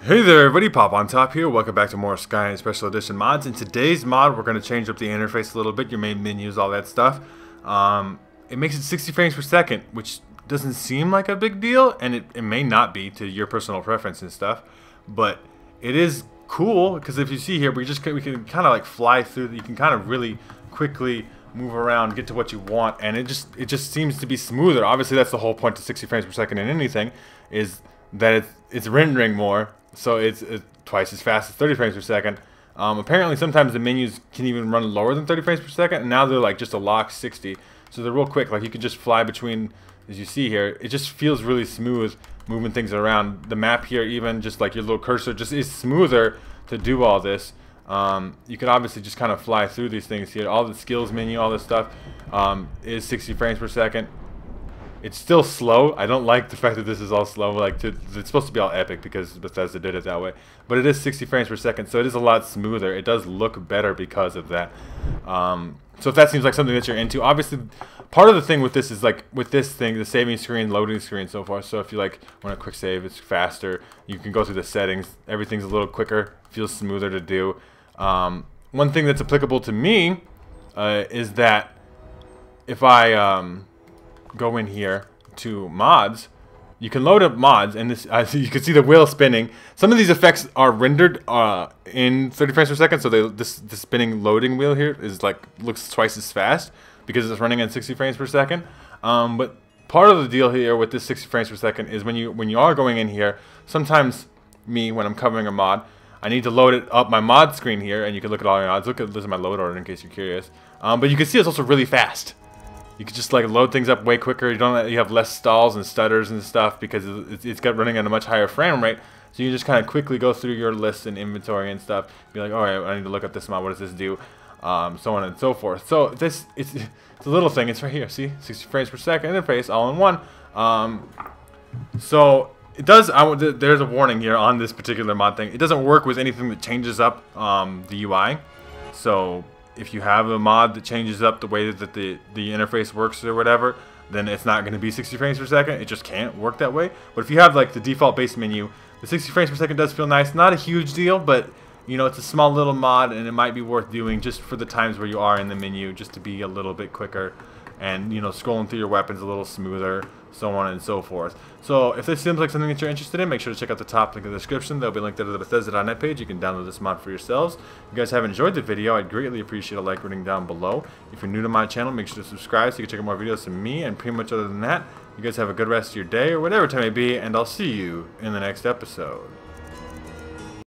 Hey there everybody, Popontop here. Welcome back to more Skyrim Special Edition mods. In today's mod, we're going to change up the interface a little bit, your main menus, all that stuff. It makes it 60 frames per second, which doesn't seem like a big deal, and it may not be to your personal preference and stuff, but it is cool, because if you see here, we can kind of like fly through, you can kind of really quickly move around, get to what you want, and it just seems to be smoother. Obviously, that's the whole point to 60 frames per second in anything, is that it's rendering more. So it's twice as fast as 30 frames per second. Apparently sometimes the menus can even run lower than 30 frames per second, and now they're like just a lock 60. So they're real quick, like you can just fly between, as you see here. It just feels really smooth moving things around. The map here, even just like your little cursor, just is smoother to do all this. You can obviously just kind of fly through these things here. All the skills menu, all this stuff is 60 frames per second. It's still slow. I don't like the fact that this is all slow. Like it's supposed to be all epic because Bethesda did it that way. But it is 60 frames per second, so it is a lot smoother. It does look better because of that. So if that seems like something that you're into, obviously part of the thing with this is like with this thing, the saving screen, loading screen, and so forth. So if you like want a quick save, it's faster. You can go through the settings. Everything's a little quicker. Feels smoother to do. One thing that's applicable to me is that if I go in here to mods, you can load up mods, and this you can see the wheel spinning. Some of these effects are rendered in 30 frames per second, so the spinning loading wheel here is like looks twice as fast because it's running at 60 frames per second. But part of the deal here with this 60 frames per second is when you are going in here, sometimes when I'm covering a mod, I need to load it up my mod screen here, and you can look at all your mods. This is my load order in case you're curious. But you can see it's also really fast. You can just like load things up way quicker. You have less stalls and stutters and stuff because it's got running at a much higher frame rate. So you just kind of quickly go through your list and inventory and stuff. Be like, all right, I need to look up this mod. What does this do? So on and so forth. So it's a little thing. It's right here. See, 60 frames per second interface, all in one. So it does. There's a warning here on this particular mod thing. It doesn't work with anything that changes up the UI. So if you have a mod that changes up the way that the interface works or whatever, then it's not going to be 60 frames per second. It just can't work that way. But if you have like the default base menu, the 60 frames per second does feel nice. Not a huge deal, but you know, it's a small little mod, and it might be worth doing just for the times where you are in the menu, just to be a little bit quicker, and you know, scrolling through your weapons a little smoother, so on and so forth. So if this seems like something that you're interested in, make sure to check out the top link in the description. There'll be a link there to the Bethesda.net page. You can download this mod for yourselves. If you guys have enjoyed the video, I'd greatly appreciate a like rating down below. If you're new to my channel, make sure to subscribe so you can check out more videos from me. And pretty much other than that, you guys have a good rest of your day or whatever time it may be, and I'll see you in the next episode.